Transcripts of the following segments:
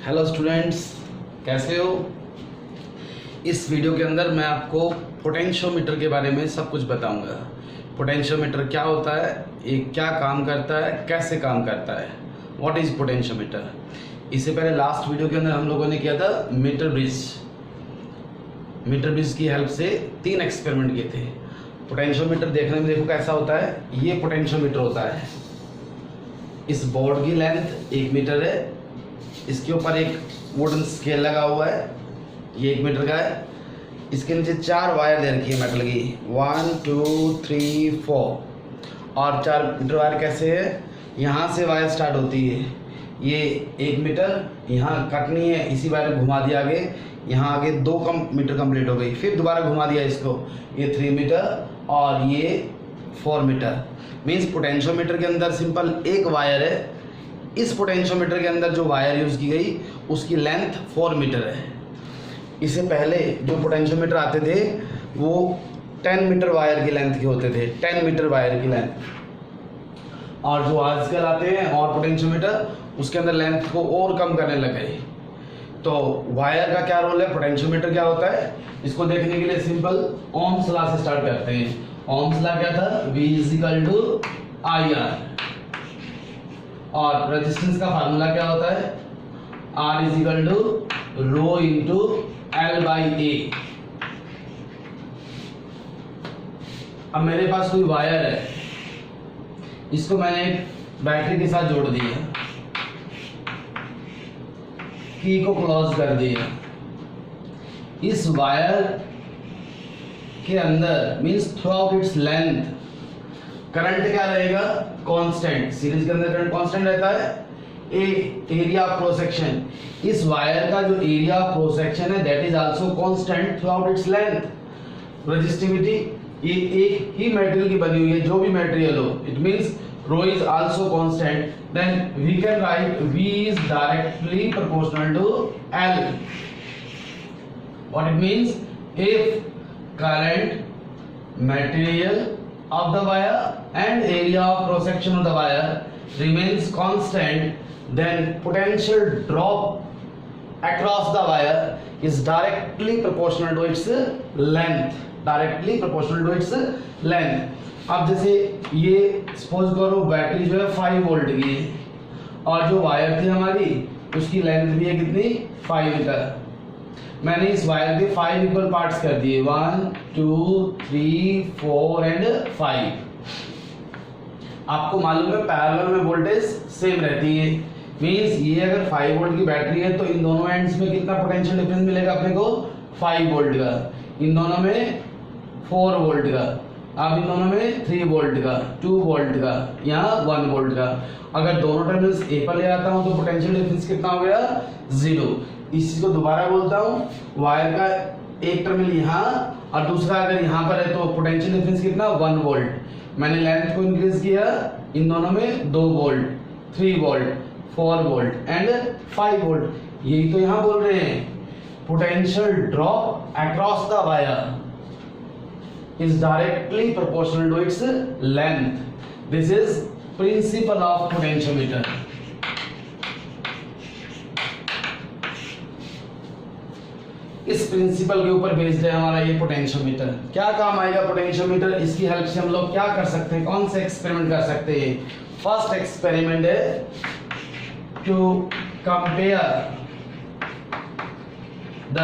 Hello students, कैसे हो। इस वीडियो के अंदर मैं आपको पोटेंशियोमीटर के बारे में सब कुछ बताऊंगा। पोटेंशियोमीटर क्या होता है, ये क्या काम करता है, कैसे काम करता है, व्हाट इज़ पोटेंशियोमीटर। इससे पहले लास्ट वीडियो के अंदर हम लोगों ने किया था मीटर ब्रिज की हेल्प से 3 एक्सपेरिमेंट किए थे। पोटेंशियोमीटर देखने में देखो कैसा होता है। ये पोटेंशियोमीटर होता है। इस बोर्ड की लेंथ 1 मीटर है। इसके ऊपर एक वुडन स्केल लगा हुआ है, ये 1 मीटर का है। इसके नीचे 4 वायर दे रखी है मेटल की, 1 2 3 4। और 4 मीटर वायर कैसे है, यहाँ से वायर स्टार्ट होती है। ये 1 मीटर यहाँ कटनी है, इसी वायर घुमा दिया आगे, यहाँ आगे 2 मीटर कंप्लीट हो गई। फिर दोबारा घुमा दिया इसको, ये 3 मीटर और ये 4 मीटर। मीन्स पोटेंशियोमीटर के अंदर सिंपल एक वायर है। इस पोटेंशियोमीटर के अंदर जो वायर यूज़ की गई उसकी लेंथ 4 मीटर है। इससे पहले जो पोटेंशियोमीटर आते थे वो 10 मीटर वायर की लेंथ के होते थे, 10 मीटर वायर की लेंथ। और जो आजकल आते हैं और पोटेंशियोमीटर, उसके अंदर लेंथ को और कम करने लग गए। तो वायर का क्या रोल है, पोटेंशियोमीटर क्या होता है, इसको देखने के लिए सिंपल ओम्स लॉ से स्टार्ट करते हैं। ओम्स लॉ क्या था, V = IR। और रेजिस्टेंस का फार्मूला क्या होता है, R = ρ/L/A। अब मेरे पास कोई वायर है, इसको मैंने एक बैटरी के साथ जोड़ दिया, की को क्लोज कर दिया। इस वायर के अंदर means through out its length current क्या रहेगा, कांस्टेंट। सीरीज के अंदर करंट कांस्टेंट रहता है। एरिया ऑफ क्रॉस सेक्शन, इस वायर का जो एरिया ऑफ क्रॉस सेक्शन है that is also constant through out its length. Resistivity, ये एक ही मटेरियल की बनी हुई है, जो भी मटेरियल हो, it means rho is also constant, then we can write V is directly proportional to L. What it means, if current, material of the wire and area of cross section of the wire remains constant, then potential drop across the wire is directly proportional to its length. Directly proportional to its length. अब जैसे ये suppose करो battery जो है 5 volt की है और जो वायर थी हमारी उसकी लेंथ भी है कितनी, 5 मीटर। मैंने इस वायर के 5 इक्वल पार्ट्स कर दिए, 1 2 3 4 एंड 5। आपको मालूम है पैरेलल में वोल्टेज सेम रहती है। मींस ये अगर 5 वोल्ट की बैटरी है तो इन दोनों एंड्स में कितना पोटेंशियल डिफरेंस मिलेगा अपने को, 5 वोल्ट का। इन दोनों में 4 वोल्ट का, अब इन दोनों में 3 वोल्ट का, 2 वोल्ट का, यहाँ 1 वोल्ट का। अगर दोनों टर्मिनल्स ए पर ले आता हूँ तो पोटेंशियल डिफरेंस कितना हो गया, 0। इस चीज को दोबारा बोलता हूँ, वायर का एक टर्मिनल यहाँ और दूसरा अगर यहाँ पर है तो पोटेंशियल डिफरेंस कितना, 1 वोल्ट। मैंने लेंथ को इंक्रीज किया, इन दोनों में 2 volt, 3 volt, 4 volt and 5 volt. यही तो यहाँ बोल रहे हैं, potential drop across the wire is directly proportional to its length. This is principle of potentiometer. इस प्रिंसिपल के ऊपर बेस्ड है हमारा ये पोटेंशियोमीटर। क्या काम आएगा पोटेंशियोमीटर, इसकी हेल्प से हम लोग क्या कर सकते हैं, कौन से एक्सपेरिमेंट कर सकते हैं। फर्स्ट एक्सपेरिमेंट है to compare the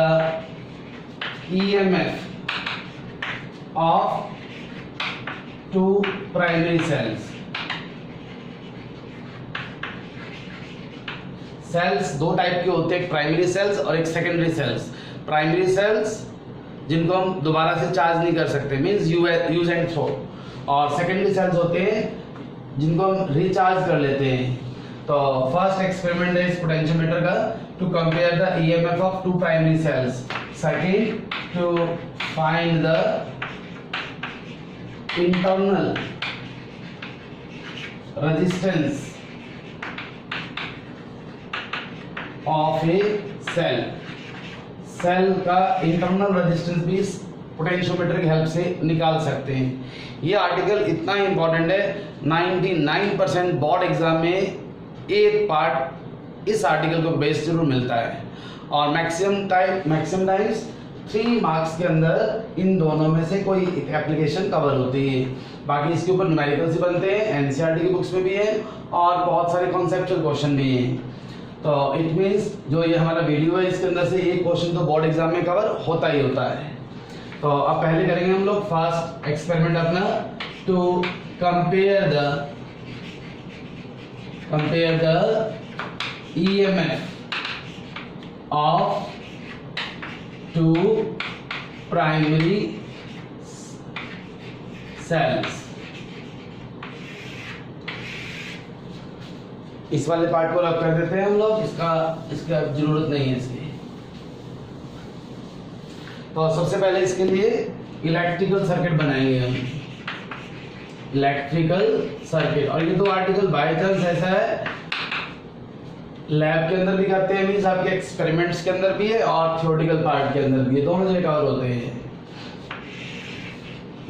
EMF of 2 primary cells. Cells 2 type के होते हैं, एक प्राइमरी सेल्स और एक सेकेंडरी सेल्स। प्राइमरी सेल्स जिनको हम दोबारा से चार्ज नहीं कर सकते, मींस यूज एंड थ्रो, और सेकेंडरी सेल्स होते हैं जिनको हम रिचार्ज कर लेते हैं। तो फर्स्ट एक्सपेरिमेंट है इस पोटेंशियोमीटर का, to compare the EMF of 2 primary cells. Second, to find the internal resistance of a cell। Cell का इंटरनल रेजिस्टेंस भी पोटेंशियोमीटर की हेल्प से निकाल सकते हैं। ये आर्टिकल इतना इंपॉर्टेंट है, 99% बोर्ड एग्जाम में एक पार्ट इस आर्टिकल को बेस जरूर मिलता है। और मैक्सिमम टाइम्स 3 मार्क्स के अंदर इन दोनों में से कोई एक एप्लीकेशन कवर होती है। बाकी इसके ऊपर न्यूमेरिकल्स ही बनते हैं, एनसीईआरटी की बुक्स में भी है और बहुत सारे कॉन्सेप्चुअल क्वेश्चन भी हैं। तो इट मीन्स जो ये हमारा वीडियो है इसके अंदर से एक क्वेश्चन तो बोर्ड एग्जाम में कवर होता ही होता है। तो अब पहले करेंगे हम लोग फर्स्ट एक्सपेरिमेंट अपना, to compare the EMF of 2 primary cells। इस वाले पार्ट को रब कर देते हैं हम लोग, इसका जरूरत नहीं है इसकी। तो सबसे पहले इसके लिए इलेक्ट्रिकल सर्किट बनाएंगे हम, इलेक्ट्रिकल सर्किट। और ये दो आर्टिकल बाय चांस ऐसा है लैब के अंदर भी करते हैं, मींस आपके एक्सपेरिमेंट्स के अंदर भी है और थ्योरेटिकल पार्ट के अंदर भी है, दोनों जगह कवर होते हैं।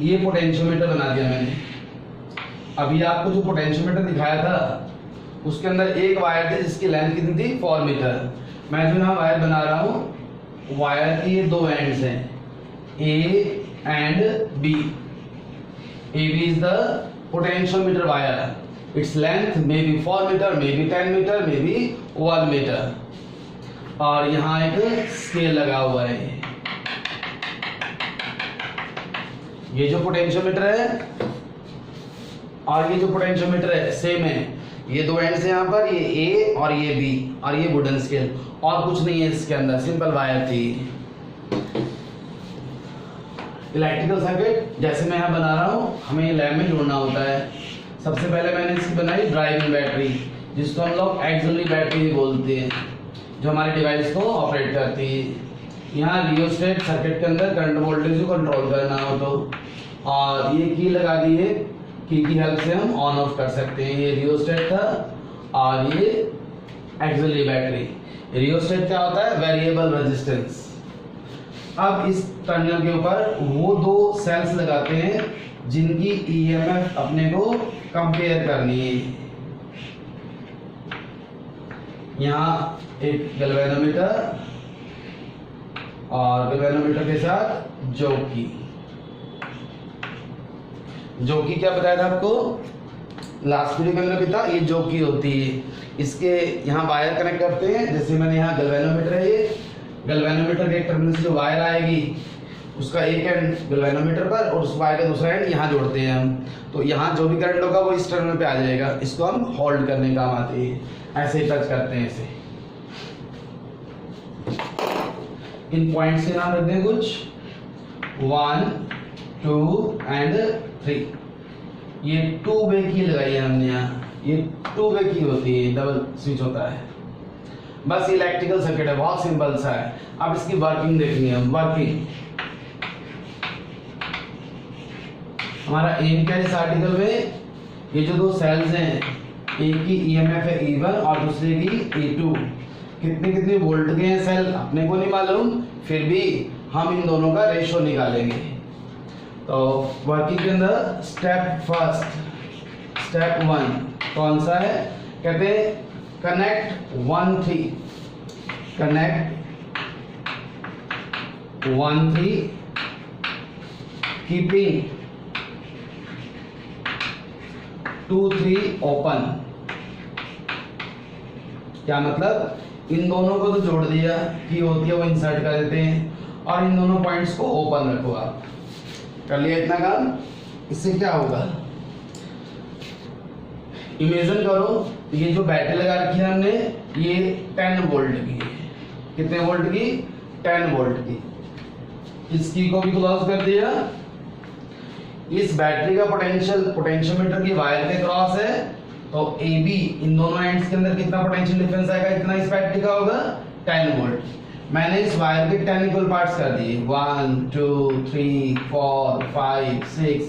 ये पोटेंशियोमीटर बना दिया मैंने। अभी आपको जो पोटेंशियोमीटर दिखाया था उसके अंदर एक वायर थी जिसकी लेंथ कितनी थी 4 मीटर। मैं जो यहाँ वायर बना रहा हूँ, वायर की ये 2 एंड्स हैं, A and B. AB is the potentiometer wire. Its length may be 4 meter, may be 10 meter, may be 1 meter. और यहाँ एक स्केल लगा हुआ है। ये जो पोटेंशियोमीटर है और ये जो पोटेंशियोमीटर है सेम है। ये 2 एंड्स हैं यहाँ पर, ये A और ये B और ये वुडन स्केल, और कुछ नहीं है इसके अंदर, सिंपल वायर थी। इलेक्ट्रिकल सर्किट जैसे मैं यहाँ बना रहा हूँ, हमें लैब में जोड़ना होता है। सबसे पहले मैंने इसकी बनाई ड्राइविंग बैटरी, जिसको हम लोग एक्सिलरी बैटरी भी बोलते हैं, जो हमारे डिवाइस को ऑपरेट करती है। यहाँ रियोस्टेट सर्किट के अंदर करंट वोल्टेज को कंट्रोल करना हो तो, और ये की लगा दी है, की हेल्प से हम ऑन ऑफ कर सकते हैं। ये रियोस्टेट था और ये एक्सिलरी बैटरी। रियोस्टेट क्या होता है? Variable resistance. अब इस टर्मिनल के ऊपर वो 2 सेल्स लगाते हैं जिनकी EMF अपने को कंपेयर करनी है। यहाँ एक गैल्वेनोमीटर और गैल्वेनोमीटर के साथ जॉकी क्या बताया था आपको लास्ट वीडियो के अंदर भी था। ये जॉकी होती है, इसके यहाँ वायर कनेक्ट करते हैं। जैसे मैंने यहाँ गैल्वेनोमीटर है, ये गैल्वेनोमीटर के एक टर्मिनल से जो वायर आएगी उसका एक एंड गैल्वेनोमीटर पर और उस वायर का दूसरा एंड यहाँ जोड़ते हैं हम। तो यहाँ जो भी करंट होगा वो इस टर्मिनल पे आ जाएगा। इसको हम होल्ड करने काम आती है, ऐसे टच करते हैं इसे। इन पॉइंट्स के नाम रखते हैं कुछ, 1 2 एंड 3। ये 2 वे की लगाई है हमने यहाँ, ये 2 वे की होती है, डबल स्विच होता है। बस इलेक्ट्रिकल सर्किट है, बहुत सिंपल सा है। अब इसकी वर्किंग देखेंगे हम। वर्किंग हमारा एम क्या है इस आर्टिकल में, ये जो 2 सेल्स हैं, एक की EMF है E1 और दूसरे की E2। कितने वोल्ट के हैं सेल अपने को नहीं मालूम, फिर भी हम इन दोनों का रेशो निकालेंगे। तो वर्किंग के अंदर स्टेप 1 कौन सा है? कहते हैं कनेक्ट 1 3 कीपिंग 2 3 ओपन। क्या मतलब? इन दोनों को तो जोड़ दिया, की होती है वो इंसर्ट कर देते हैं और इन दोनों पॉइंट्स को ओपन रखो। आप कर लिया इतना काम। इससे क्या होगा? इमेजिन करो, ये जो बैटरी लगा रखी है हमने, ये 10 वोल्ट की है। कितने वोल्ट की? 10 वोल्ट की। इसकी को भी क्लोज कर दिया। इस बैटरी का पोटेंशियोमीटर की वायर के क्रॉस है, तो AB इन दोनों एंड्स के अंदर कितना पोटेंशियल डिफरेंस आएगा? इतना इस बैटरी का होगा 10 वोल्ट। मैंने इस वायर के 10 इक्वल पार्ट्स कर दिए, 1 2 3 4 5 6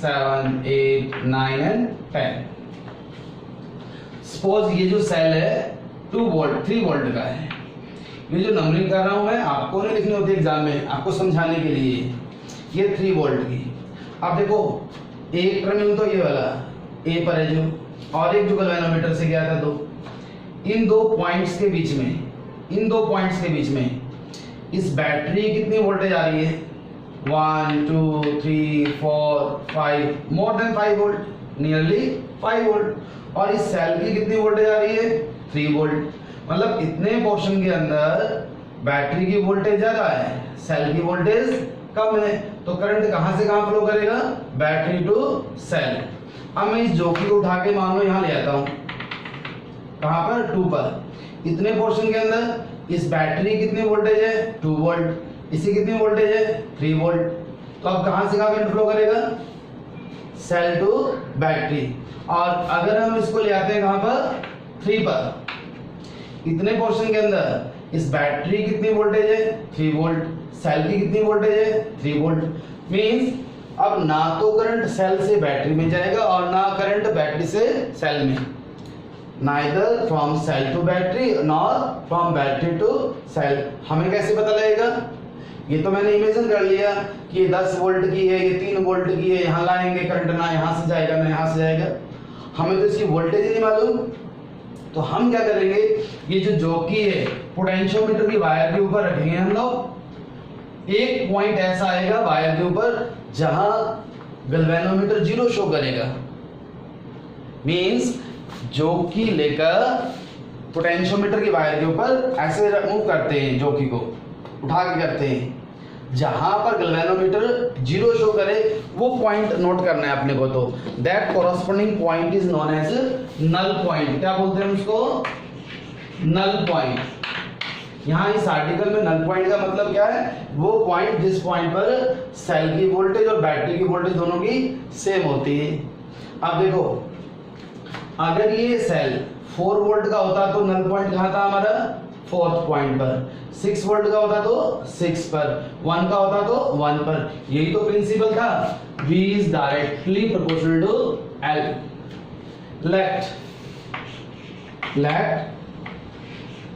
7 8 9 एंड 10। सपोज ये जो सेल है 2 वोल्ट 3 वोल्ट का है। ये जो नंबरिंग कर रहा हूं मैं, आपको नहीं लिखनी होती एग्जाम में, आपको समझाने के लिए। ये 3 वोल्ट की। अब देखो, एक टर्मिनल तो ये वाला A पर है जो, और एक जो गैल्वेनोमीटर से गया था, तो इन दो पॉइंट्स के बीच में इस बैटरी कितनी वोल्टेज आ रही है? 1 2 3 4 5, more than 5 volt, nearly 5 volt. और इस सेल की कितनी वोल्टेज आ रही है? 3 वोल्ट। मतलब इतने पोर्शन के अंदर बैटरी की वोल्टेज ज्यादा है, सेल की वोल्टेज कम है, तो करंट कहां से कहां फ्लो करेगा? Battery to cell. अब मैं इस जोकी को उठा के मान लो यहां ले आता हूं, कहां पर? 2 पर। इतने पोर्शन के अंदर इस बैटरी कितनी वोल्टेज है? 2 वोल्ट। इसी कितनी वोल्टेज है? 3 वोल्ट। तो अब कहां से कहां करंट फ्लो करेगा? Cell to battery. और अगर हम इसको ले आते हैं कहां पर? 3 पर। इतने पोर्शन के अंदर इस बैटरी कितनी वोल्टेज है? 3 वोल्ट। सेल की कितनी वोल्टेज है? 3 वोल्ट। मींस अब ना तो करंट सेल से बैटरी में जाएगा और ना करंट बैटरी से सेल में, neither from cell to battery nor from battery to cell. हमें कैसे पता लगेगा? ये तो मैंने इमेजिन कर लिया कि ये 10 वोल्ट की है, ये 3 वोल्ट की है, यहाँ लाएंगे करंट, ना यहाँ से जाएगा ना यहाँ से जाएगा, हमें तो इसकी वोल्टेज ही नहीं मालूम। तो हम क्या करेंगे, ये जो जोकी है पोटेंशियोमीटर की वायर के ऊपर रखेंगे हम लोग। एक पॉइंट ऐसा आएगा वायर के ऊपर जहां गैल्वेनोमीटर 0 शो करेगा। मींस जोकी लेकर पोटेंशियोमीटर की वायर के ऊपर ऐसे मूव करते हैं, जोकी को उठा के करते हैं, जहां पर गैल्वेनोमीटर 0 शो करे वो पॉइंट नोट करना है अपने को। तो that corresponding point is known as null point. क्या बोलते हैं उसको? Null point. यहाँ इस आर्टिकल में नल पॉइंट का मतलब क्या है? वो पॉइंट जिस पॉइंट पर सेल की वोल्टेज और बैटरी की वोल्टेज दोनों की सेम होती है। अब देखो, अगर ये सेल 4 वोल्ट का होता तो नल पॉइंट कहाँ था हमारा? 4th पॉइंट पर। 6 वोल्ट का होता तो 6 पर, 1 का होता तो 1 पर। यही तो प्रिंसिपल था। V is directly proportional to L. Let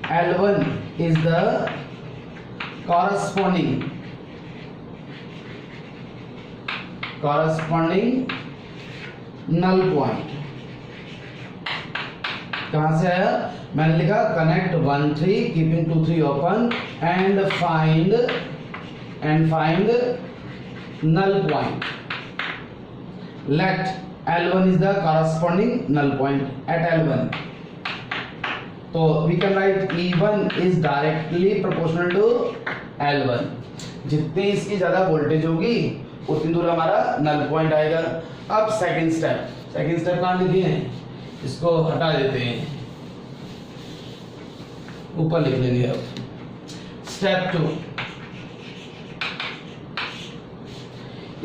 L1 is the corresponding null point। कहां से आया? मैंने लिखा connect 1 3 keeping 2 3 open and find null point। let L1 is the corresponding null point at L1। तो we can write E1 is directly proportional to L1। जितनी इसकी ज्यादा voltage होगी उतनी दूर हमारा नल पॉइंट आएगा। अब सेकंड स्टेप कहाँ लिखे हैं? इसको हटा देते हैं, ऊपर लिख लेंगे। अब स्टेप 2,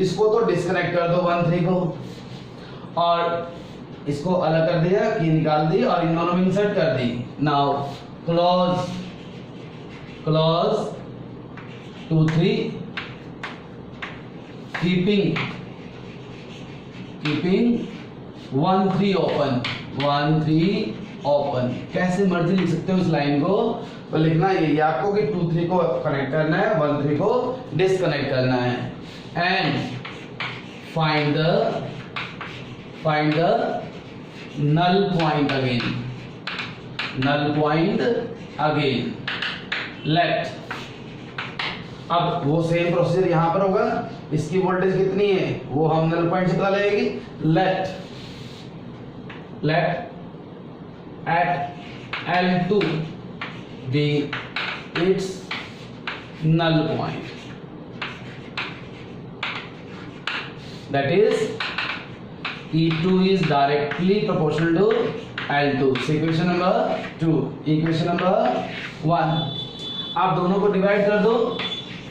इसको तो डिस्कनेक्ट कर दो 1 3 को, और इसको अलग कर दिया कि निकाल दी और इन दोनों में इंसर्ट कर दी। Now close 2 3 keeping 1 3 open. कैसे मर्जी लिख सकते हो इस लाइन को, तो लिखना ये आपको कि 2 3 को कनेक्ट करना है, 1 3 को डिस्कनेक्ट करना है। And find the null point again। let, अब वो सेम प्रोसीजर यहां पर होगा। इसकी वोल्टेज कितनी है वो हम नल पॉइंट से पता लगेगी। let at L2 be its null point, that is E2 is directly proportional to L2। Equation number 2। Equation number 1, आप दोनों को डिवाइड कर दो।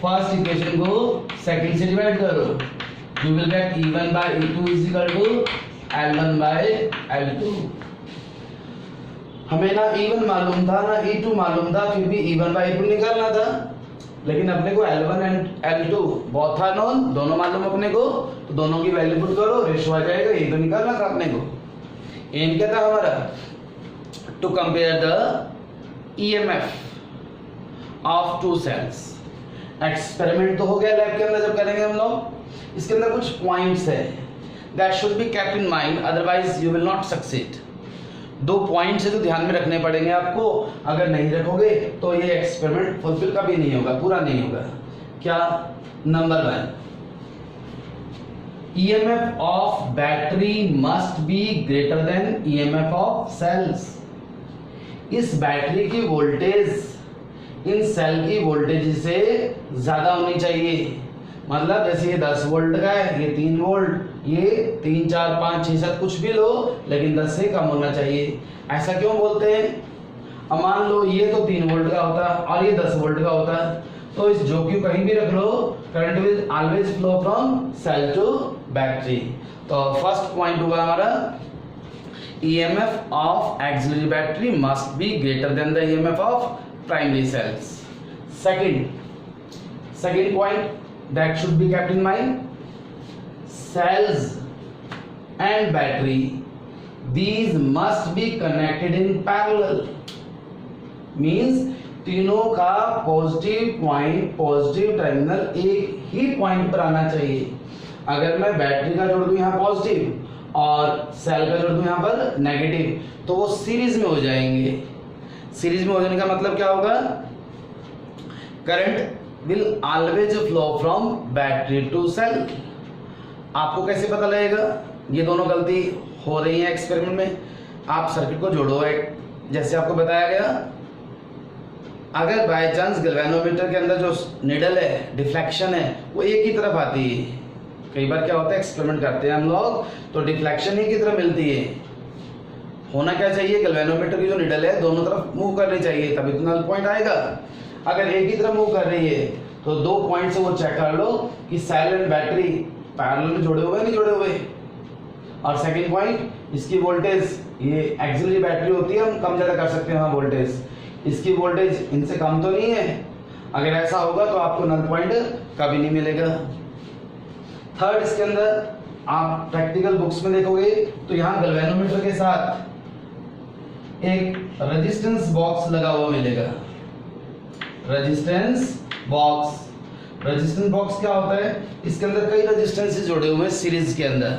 फर्स्ट इक्वेशन को सेकंड से डिवाइड करो, you will get E1 by E2 is equal to L1 by L2। हमें ना E1 मालूम था ना E2 मालूम था, फिर भी E1 by E2 निकालना था। लेकिन अपने को L1 एंड L2 बहुत था नोन, दोनों मालूम अपने को, तो दोनों की वैल्यू पुट करो, रेशियो आ जाएगा। ये तो निकालना था अपने को। एम क्या था हमारा? To compare the EMF of 2 cells. Experiment तो हो गया लैब के अंदर जब करेंगे हम लोग। इसके अंदर कुछ पॉइंट्स है that should be kept in mind, otherwise you will not succeed. दो पॉइंट्स है जो ध्यान में रखने पड़ेंगे आपको, अगर नहीं रखोगे तो ये एक्सपेरिमेंट फुलफिल कभी नहीं होगा, पूरा नहीं होगा। क्या? Number 1, EMF of battery must be greater than EMF of cells। इस बैटरी की वोल्टेज इन सेल की वोल्टेज से ज्यादा होनी चाहिए। मतलब जैसे ये 10 वोल्ट का है, ये 3 वोल्ट, ये 3 4 5 6 7 कुछ भी लो, लेकिन 10 से कम होना चाहिए। ऐसा क्यों बोलते हैं? अब मान लो ये तो 3 वोल्ट का होता है और ये 10 वोल्ट का होता है, तो इस जो क्यू कहीं भी रख लो, current will always flow from cell to battery. तो फर्स्ट पॉइंट हुआ हमारा EMF of auxiliary battery must be greater than the EMF of primary cells। Second point that should be kept in mind, cells and battery, these must be connected in parallel। means तीनों का positive point, positive terminal एक ही point पर आना चाहिए। अगर मैं battery का जोड़ दूं यहाँ पॉजिटिव और सेल का जोड़ दूं यहाँ पर नेगेटिव, तो वो सीरीज में हो जाएंगे। सीरीज में हो जाने का मतलब क्या होगा? Current will always flow from battery to cell. आपको कैसे पता लगेगा ये दोनों गलती हो रही है एक्सपेरिमेंट में? आप सर्किट को जोड़ो, एक जैसे आपको बताया गया, अगर बाय चांस गैल्वेनोमीटर के अंदर जो निडल है, डिफ्लेक्शन है, वो एक ही तरफ आती है। कई बार क्या होता है, एक्सपेरिमेंट करते हैं हम लोग तो डिफ्लेक्शन एक ही तरफ मिलती है। होना क्या चाहिए? गैल्वेनोमीटर की जो निडल है दोनों तरफ मूव करनी चाहिए, तभी तो नल पॉइंट आएगा। अगर एक ही तरफ मूव कर रही है तो दो पॉइंट से वो चेक कर लो कि सेल एंड बैटरी पैरेलल में जुड़े हुए नहीं जुड़े हुए। और सेकंड पॉइंट, इसकी वोल्टेज, ये एक्सिलरी बैटरी होती है, हम कम ज्यादा कर सकते हैं वोल्टेज, इसकी वोल्टेज इनसे कम तो नहीं है। अगर ऐसा होगा तो आपको नल पॉइंट कभी नहीं मिलेगा। थर्ड, इसके अंदर आप प्रैक्टिकल बुक्स में देखोगे तो यहाँ गैल्वेनोमीटर के साथ एक रेजिस्टेंस बॉक्स लगा हुआ मिलेगा। रेजिस्टेंस बॉक्स, रेजिस्टेंस बॉक्स क्या होता है? इसके अंदर कई रेजिस्टेंसेस जुड़े हुए हैं सीरीज के अंदर।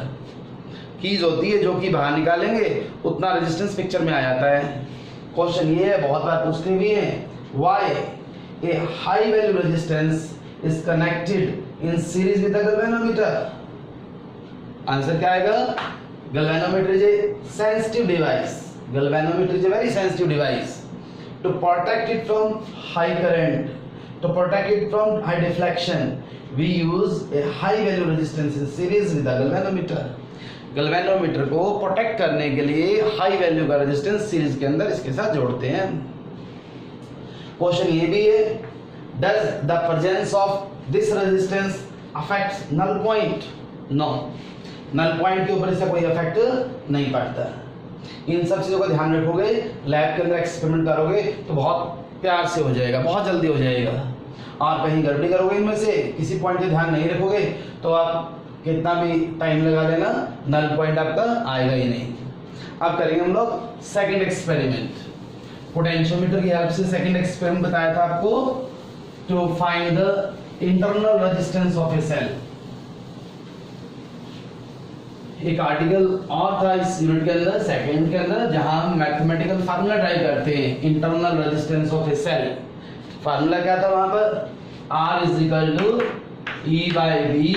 कीज होती है जो कि बाहर निकालेंगे उतना रेजिस्टेंस पिक्चर में आ जाता है। क्वेश्चन ये है, बहुत बार पूछते भी हैं, why a high value resistance is connected in series with the galvanometer. Answer क्या आएगा? Galvanometer is a sensitive device, galvanometer is a very sensitive device. To protect it from high current, to protect it from high deflection, we use a high value resistance in series with the galvanometer. Galvanometer को protect करने के लिए high value का resistance series के अंदर इसके साथ जोड़ते हैं। क्वेश्चन ये भी है, does the presence of this resistance affects null point? No, null point के ऊपर इसका कोई इफेक्ट नहीं पड़ता। इन सब चीजों का ध्यान रखोगे, लैब के अंदर एक्सपेरिमेंट करोगे तो बहुत प्यार से हो जाएगा, बहुत जल्दी हो जाएगा। और कहीं गड़बड़ी करोगे, इनमें से किसी पॉइंट का ध्यान नहीं रखोगे तो आप कितना भी टाइम लगा लेना, नल पॉइंट आपका आएगा ही नहीं। अब करेंगे हम लोग सेकंड एक्सपेरिमेंट। पोटेंशियोमीटर की हेल्प से सेकंड एक्सपेरिमेंट बताया था आपको, to find the internal resistance of a cell. एक आर्टिकल और था इस यूनिट के अंदर, सेकंड के अंदर, जहां हम मैथमेटिकल फार्मूला ट्राई करते हैं internal resistance of a cell. Formula क्या था वहां पर? R is equal to E/V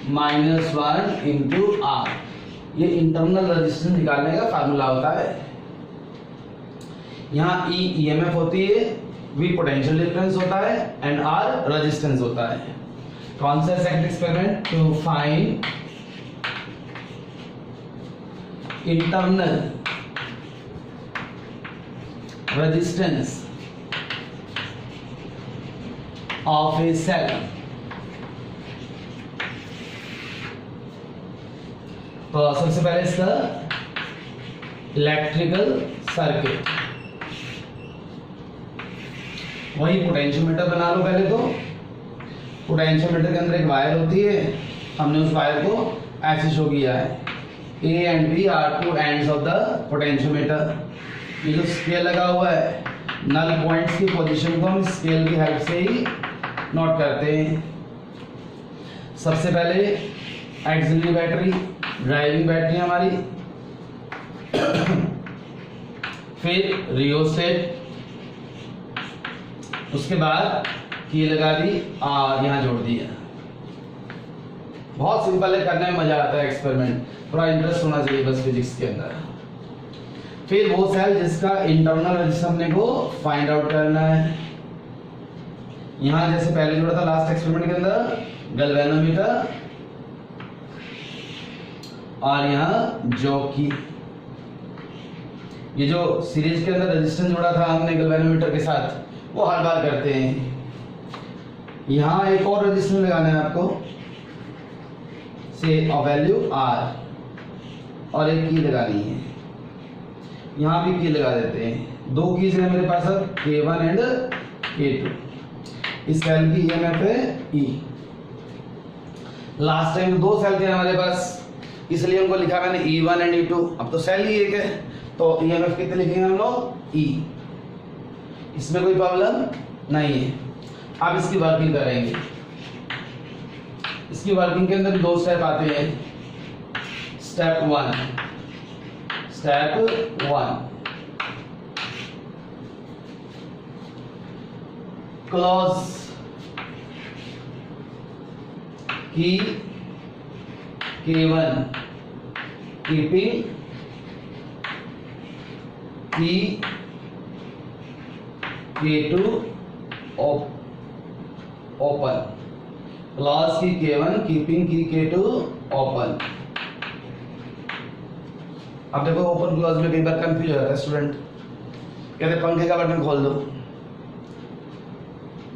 -1 into R। ये इंटरनल रेजिस्टेंस निकालने का फार्मूला होता है। यहाँ E EMF होती है, V पोटेंशियल डिफरेंस होता है एंड R रेजिस्टेंस होता है। कौन सा second experiment? To find internal resistance of a cell. तो सबसे पहले इसका इलेक्ट्रिकल सर्किट, वही पोटेंशियोमीटर बना लो। पहले तो पोटेंशियोमीटर के अंदर एक वायर होती है, हमने उस वायर को ऐसे शो किया है, A and B are two ends of the potentiometer। ये जो स्केल लगा हुआ है, नल पॉइंट्स की पोजीशन को हम स्केल की हेल्प से ही नोट करते हैं। सबसे पहले एक्सिलरी बैटरी, ड्राइविंग बैटरी हमारी, फिर रियोस्टेट, उसके बाद की लगा दी और यहाँ जोड़ दिया। बहुत सिंपल है, करने में मजा आता है एक्सपेरिमेंट, थोड़ा इंटरेस्ट होना चाहिए बस फिजिक्स के अंदर। फिर वो सेल जिसका इंटरनल रेजिस्टेंस हमने को फाइंड आउट करना है। यहाँ जैसे पहले जोड़ा था लास्ट एक्सपेरिमेंट के अंदर गैल्वेनोमीटर, और यहाँ जॉकी, ये जो सीरीज के अंदर रेजिस्टेंस जोड़ा था हमने गैल्वेनोमीटर के साथ, वो हर बार करते हैं। यहाँ एक और रेजिस्टेंस लगाना है आपको, से अ वैल्यू R, और एक की लगानी है। यहाँ भी की लगा देते हैं, दो कीज है मेरे पास अब, K1 एंड K2। इस सेल की EMF है E। लास्ट टाइम दो सेल थे हमारे पास, इसलिए उनको लिखा मैंने E1 एंड E2। अब तो सेल ही एक है, तो EMF कितने लिखेंगे हम लोग, E। इसमें कोई प्रॉब्लम नहीं है। अब इसकी वर्किंग करेंगे। इसकी वर्किंग के अंदर दो स्टेप आते हैं। स्टेप 1 क्लॉज की K1 कीपिंग की K2 ओपन, क्लॉज की K1 कीपिंग की K2 ओपन। अब देखो ओपन क्लॉज में कई बार कंफ्यूज हो जाता है स्टूडेंट, कहते पंखे का बटन खोल दो,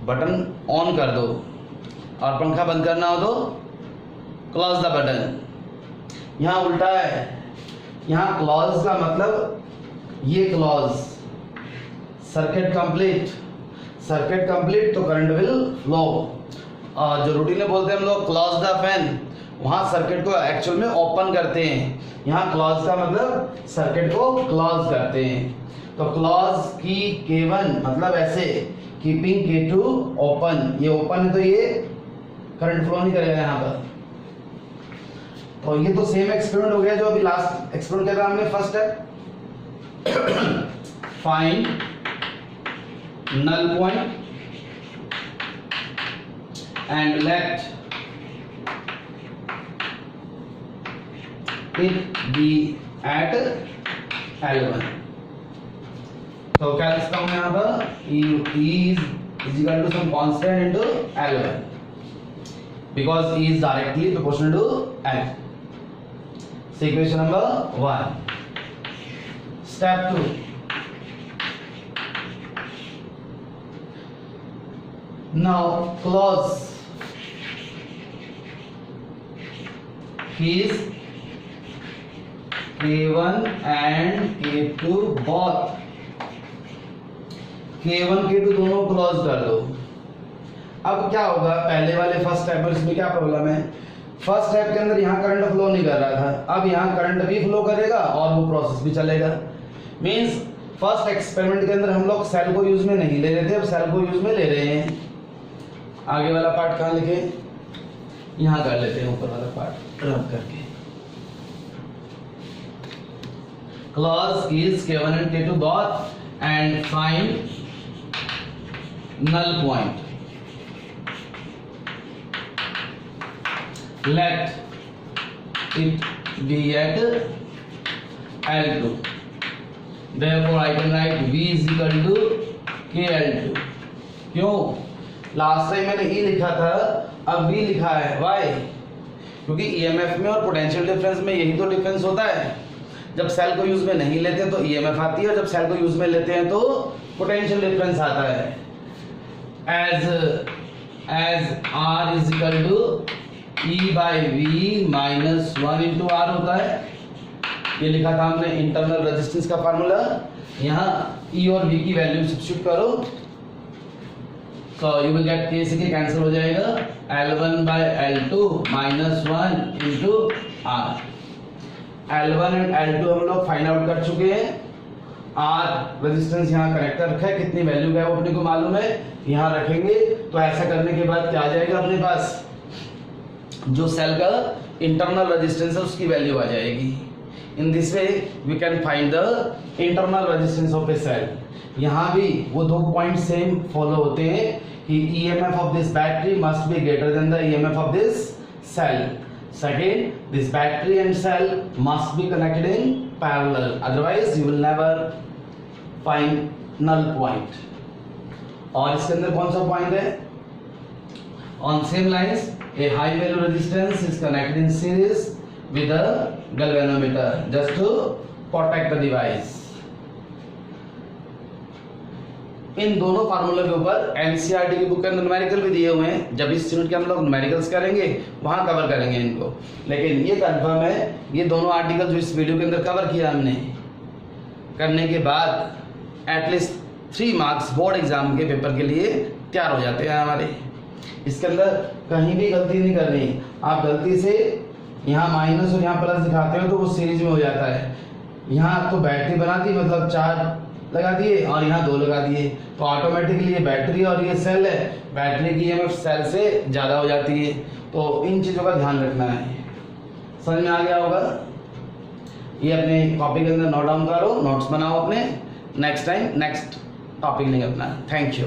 बटन ऑन कर दो, और पंखा बंद करना हो तो क्लोज द बटन। यहाँ उल्टा है, यहाँ क्लॉज का मतलब ये क्लॉज, सर्किट कंप्लीट तो करंट विल फ्लो। और जो रूटीन में बोलते हैं हम लोग क्लोज द फैन, वहाँ सर्किट को एक्चुअल में ओपन करते हैं। यहाँ क्लॉज का मतलब सर्किट को क्लोज करते हैं। तो क्लॉज की K1 मतलब ऐसे, कीपिंग K2 ओपन, ये ओपन है तो ये करंट फ्लो नहीं करेगा यहाँ पर। तो ये तो सेम एक्सपेरिमेंट हो गया जो अभी लास्ट एक्सपेरिमेंट किया था हमने। First step, find null point and let it be at L1। तो क्या लिखता हूं यहाँ पर, E is equal to some constant into L1 because E is directly proportional to L। So equation number 1। Step 2, now close keys K1 and K2 both, K1 K2 दोनों close कर दो। अब क्या होगा, पहले वाले फर्स्ट स्टेप में इसमें क्या प्रॉब्लम है, फर्स्ट स्टेप के अंदर यहाँ करंट फ्लो नहीं कर रहा था, अब यहाँ करंट भी फ्लो करेगा और वो प्रोसेस भी चलेगा। मींस फर्स्ट एक्सपेरिमेंट के अंदर हम लोग सेल को यूज में नहीं ले रहे थे, अब सेल को यूज में ले रहे हैं। आगे वाला पार्ट कहाँ लिखे, यहाँ कर लेते हैं, ऊपर वाला पार्ट रब करके। Clause keys K1 and K2 both and find null point, let it be at L2, therefore I can write V is equal to KL2। क्यों, लास्ट टाइम मैंने E लिखा था, अब V लिखा है, वाई, क्योंकि EMF में और पोटेंशियल डिफरेंस में यही तो डिफरेंस होता है। जब सेल को यूज में नहीं लेते तो EMF आती है, और जब सेल को यूज में लेते हैं तो पोटेंशियल डिफरेंस आता है। as R is equal to E by V minus 1 into R होता है, ये लिखा था हमने इंटरनल रेजिस्टेंस का फार्मूला। यहाँ E और V की वैल्यू सब्स्टिट्यूट करो, तो यू विल गेट K से K कैंसिल हो जाएगा, L1 by L2 minus 1 into R। L1 and L2 हम लोग फाइंड आउट कर चुके हैं। R रेजिस्टेंस यहाँ कनेक्ट कर रखा है, कितनी वैल्यू का है वो अपने को मालूम है, यहाँ रखेंगे। तो ऐसा करने के बाद क्या आ जाएगा अपने पास, जो सेल का इंटरनल रेजिस्टेंस है उसकी वैल्यू आ जाएगी। In this way we can find the internal resistance of a cell. यहाँ भी वो दो पॉइंट सेम फॉलो होते हैं कि EMF of this battery must be greater than the EMF of this cell. Second, this battery and cell must be connected in parallel, otherwise you will never find null point. और इसके अंदर कौन सा point है? On same lines, a high value resistance is connected in series with a galvanometer just to protect the device. इन दोनों formula के ऊपर NCERT की बुक के अंदर न्यूमेरिकल भी दिए हुए हैं। जब इस यूनिट के हम लोग न्यूमेरिकल्स करेंगे वहां कवर करेंगे इनको, लेकिन ये कंफर्म है ये दोनों आर्टिकल जो इस वीडियो के अंदर कवर किया हमने, करने के बाद एटलीस्ट 3 मार्क्स बोर्ड एग्जाम के पेपर के लिए तैयार हो जाते हैं हमारे। इसके अंदर कहीं भी गलती नहीं करनी। आप गलती से यहाँ माइनस और यहाँ प्लस दिखाते हो तो वो सीरीज में हो जाता है। यहाँ आपको बैटरी बना दी, मतलब 4 लगा दिए और यहाँ 2 लगा दिए, तो ऑटोमेटिकली ये बैटरी और ये सेल है, बैटरी की EMF सेल से ज़्यादा हो जाती है। तो इन चीज़ों का ध्यान रखना है। समझ में आ गया होगा? ये अपने कॉपी के अंदर नोट डाउन करो, नोट्स बनाओ अपने, नेक्स्ट टाइम नेक्स्ट टॉपिक लेंगे अपना। Thank you.